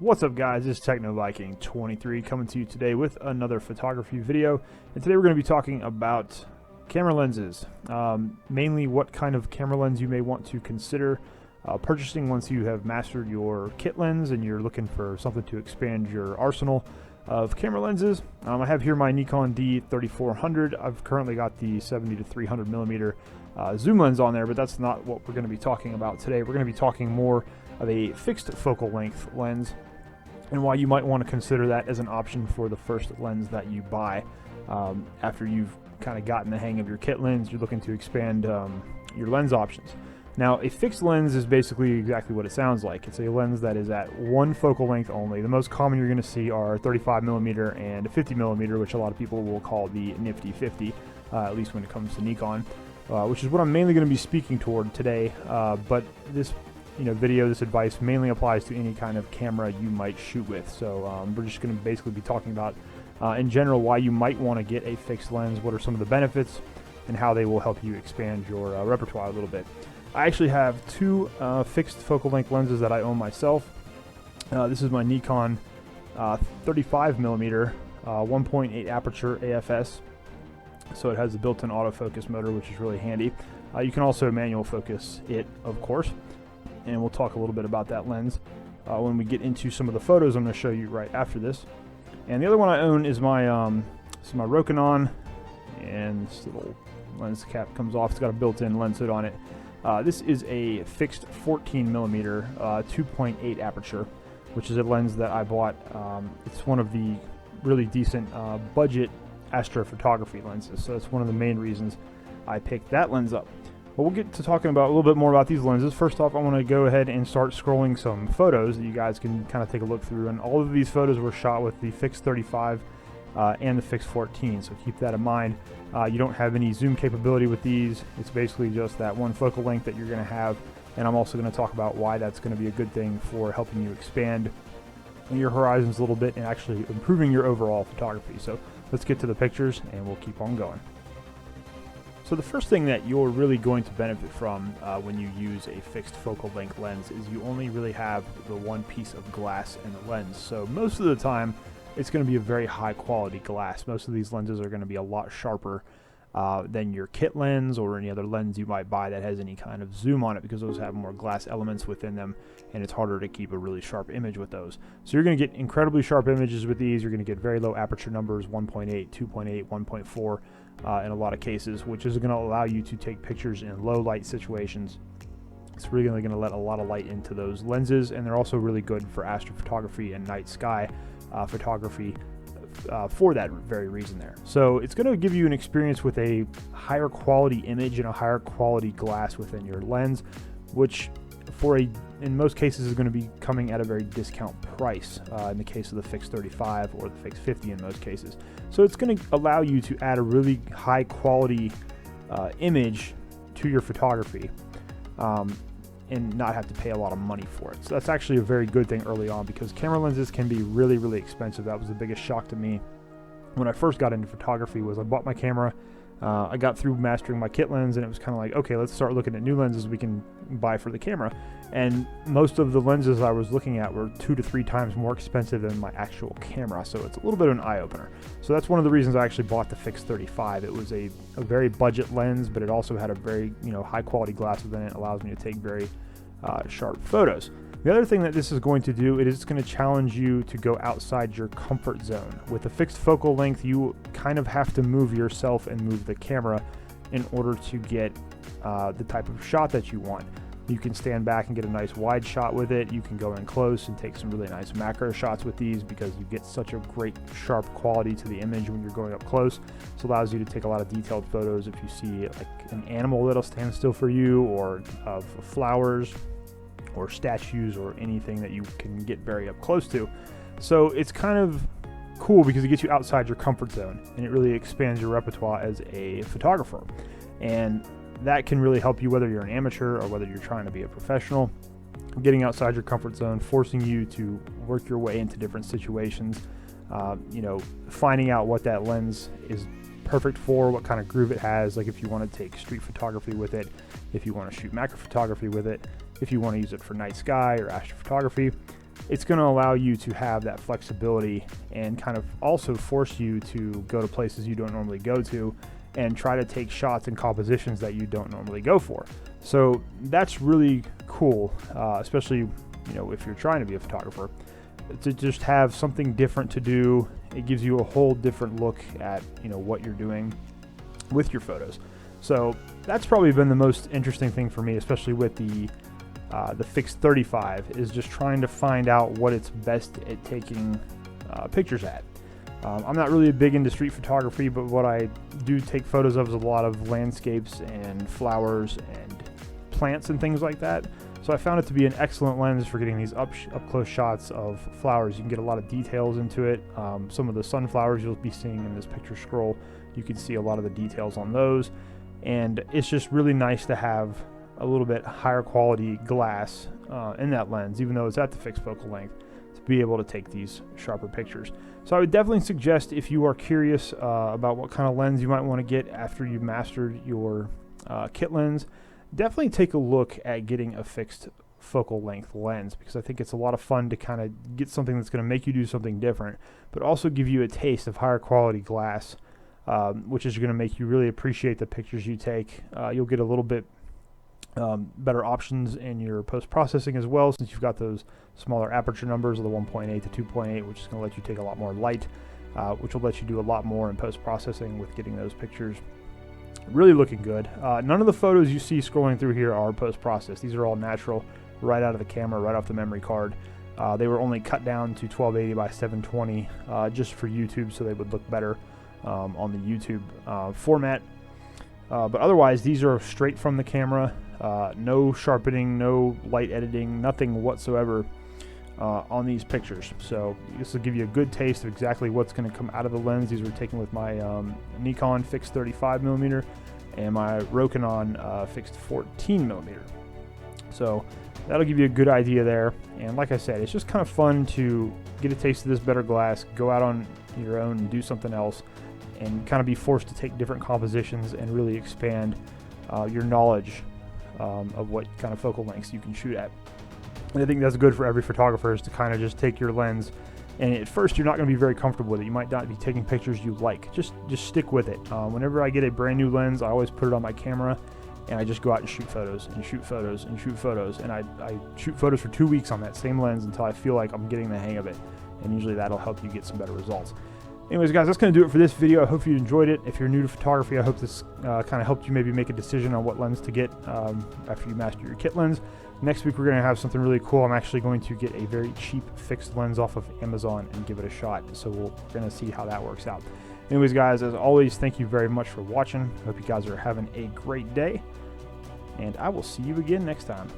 What's up, guys? This is Techno Viking 23 coming to you today with another photography video, and today we're going to be talking about camera lenses, mainly what kind of camera lens you may want to consider purchasing once you have mastered your kit lens and you're looking for something to expand your arsenal of camera lenses. I have here my Nikon D3400. I've currently got the 70 to 300 millimeter zoom lens on there, but that's not what we're going to be talking about today. We're going to be talking more of a fixed focal length lens and why you might want to consider that as an option for the first lens that you buy. After you've kind of gotten the hang of your kit lens, you're looking to expand your lens options. Now, a fixed lens is basically exactly what it sounds like. It's a lens that is at one focal length only. The most common you're going to see are 35 millimeter and 50 millimeter, which a lot of people will call the Nifty 50, at least when it comes to Nikon, which is what I'm mainly going to be speaking toward today. But this video, this advice mainly applies to any kind of camera you might shoot with. So we're just going to basically be talking about, in general, why you might want to get a fixed lens, what are some of the benefits, and how they will help you expand your repertoire a little bit. I actually have two fixed focal length lenses that I own myself. This is my Nikon 35 millimeter 1.8 aperture AFS. So it has a built-in autofocus motor, which is really handy. You can also manual focus it, of course, and we'll talk a little bit about that lens when we get into some of the photos I'm going to show you right after this. And the other one I own is my Rokinon, and this little lens cap comes off. It's got a built-in lens hood on it. This is a fixed 14 millimeter 2.8 aperture, which is a lens that I bought. It's one of the really decent budget astrophotography lenses, so that's one of the main reasons I picked that lens up. But we'll get to talking about a little bit more about these lenses. First off, I want to go ahead and start scrolling some photos that you guys can kind of take a look through, and all of these photos were shot with the fixed 35 and the fixed 14, so keep that in mind. You don't have any zoom capability with these. It's basically just that one focal length that you're going to have, and I'm also going to talk about why that's going to be a good thing for helping you expand your horizons a little bit and actually improving your overall photography. So let's get to the pictures and we'll keep on going. So the first thing that you're really going to benefit from when you use a fixed focal length lens is you only really have the one piece of glass in the lens. So most of the time it's going to be a very high quality glass. Most of these lenses are going to be a lot sharper than your kit lens or any other lens you might buy that has any kind of zoom on it, because those have more glass elements within them and it's harder to keep a really sharp image with those. So you're going to get incredibly sharp images with these. You're going to get very low aperture numbers, 1.8, 2.8, 1.4 in a lot of cases, which is going to allow you to take pictures in low light situations. It's really going to let a lot of light into those lenses, and they're also really good for astrophotography and night sky photography for that very reason there. So it's going to give you an experience with a higher quality image and a higher quality glass within your lens, which in most cases is going to be coming at a very discount price in the case of the fixed 35 or the fixed 50 in most cases. So it's going to allow you to add a really high quality image to your photography and not have to pay a lot of money for it. So that's actually a very good thing early on, because camera lenses can be really, really expensive. That was the biggest shock to me when I first got into photography. Was I bought my camera, I got through mastering my kit lens, and it was kind of like, okay, let's start looking at new lenses we can buy for the camera. And most of the lenses I was looking at were 2 to 3 times more expensive than my actual camera, so it's a little bit of an eye-opener. So that's one of the reasons I actually bought the fixed 35. It was a very budget lens, but it also had a very high quality glass within it. It allows me to take very sharp photos. The other thing that this is going to do, it is going to challenge you to go outside your comfort zone. With a fixed focal length, you kind of have to move yourself and move the camera in order to get the type of shot that you want. You can stand back and get a nice wide shot with it. You can go in close and take some really nice macro shots with these, because you get such a great sharp quality to the image when you're going up close. So it allows you to take a lot of detailed photos if you see like an animal that'll stand still for you, or of flowers or statues or anything that you can get very up close to. So it's kind of cool because it gets you outside your comfort zone and it really expands your repertoire as a photographer. And that can really help you whether you're an amateur or whether you're trying to be a professional. Getting outside your comfort zone, forcing you to work your way into different situations, finding out what that lens is perfect for, what kind of groove it has, like if you want to take street photography with it, if you want to shoot macro photography with it, if you want to use it for night sky or astrophotography. it's going to allow you to have that flexibility and kind of also force you to go to places you don't normally go to and try to take shots in compositions that you don't normally go for. So that's really cool, especially, you know, if you're trying to be a photographer, to just have something different to do. It gives you a whole different look at, you know, what you're doing with your photos. So that's probably been the most interesting thing for me, especially with the Fixed 35, is just trying to find out what it's best at taking pictures at. I'm not really big into street photography, but what I do take photos of is a lot of landscapes and flowers and plants and things like that. So I found it to be an excellent lens for getting these up close shots of flowers. You can get a lot of details into it. Some of the sunflowers you'll be seeing in this picture scroll, you can see a lot of the details on those. And it's just really nice to have a little bit higher quality glass in that lens, even though it's at the fixed focal length, to be able to take these sharper pictures. So I would definitely suggest, if you are curious about what kind of lens you might want to get after you've mastered your kit lens, definitely take a look at getting a fixed focal length lens, because I think it's a lot of fun to kind of get something that's going to make you do something different, but also give you a taste of higher quality glass, which is going to make you really appreciate the pictures you take. You'll get a little bit better options in your post-processing as well, since you've got those smaller aperture numbers of the 1.8 to 2.8, which is going to let you take a lot more light, which will let you do a lot more in post-processing with getting those pictures really looking good. None of the photos you see scrolling through here are post-processed. These are all natural, right out of the camera, right off the memory card. They were only cut down to 1280 by 720 just for YouTube, so they would look better on the YouTube format. But otherwise, these are straight from the camera. No sharpening, no light editing, nothing whatsoever on these pictures. So this will give you a good taste of exactly what's going to come out of the lens. These were taken with my Nikon Fixed 35mm and my Rokinon Fixed 14mm. So that'll give you a good idea there. And like I said, it's just kind of fun to get a taste of this better glass, go out on your own and do something else, and kind of be forced to take different compositions and really expand your knowledge of what kind of focal lengths you can shoot at. And I think that's good for every photographer, is to kind of just take your lens, and at first you're not going to be very comfortable with it. You might not be taking pictures you like. Just stick with it. Whenever I get a brand new lens, I always put it on my camera, and I just go out and shoot photos and shoot photos and shoot photos, and I shoot photos for 2 weeks on that same lens until I feel like I'm getting the hang of it, and usually that'll help you get some better results. Anyways, guys, that's going to do it for this video. I hope you enjoyed it. If you're new to photography, I hope this kind of helped you maybe make a decision on what lens to get after you master your kit lens. Next week, we're going to have something really cool. I'm actually going to get a very cheap fixed lens off of Amazon and give it a shot. So we're going to see how that works out. Anyways, guys, as always, thank you very much for watching. I hope you guys are having a great day, and I will see you again next time.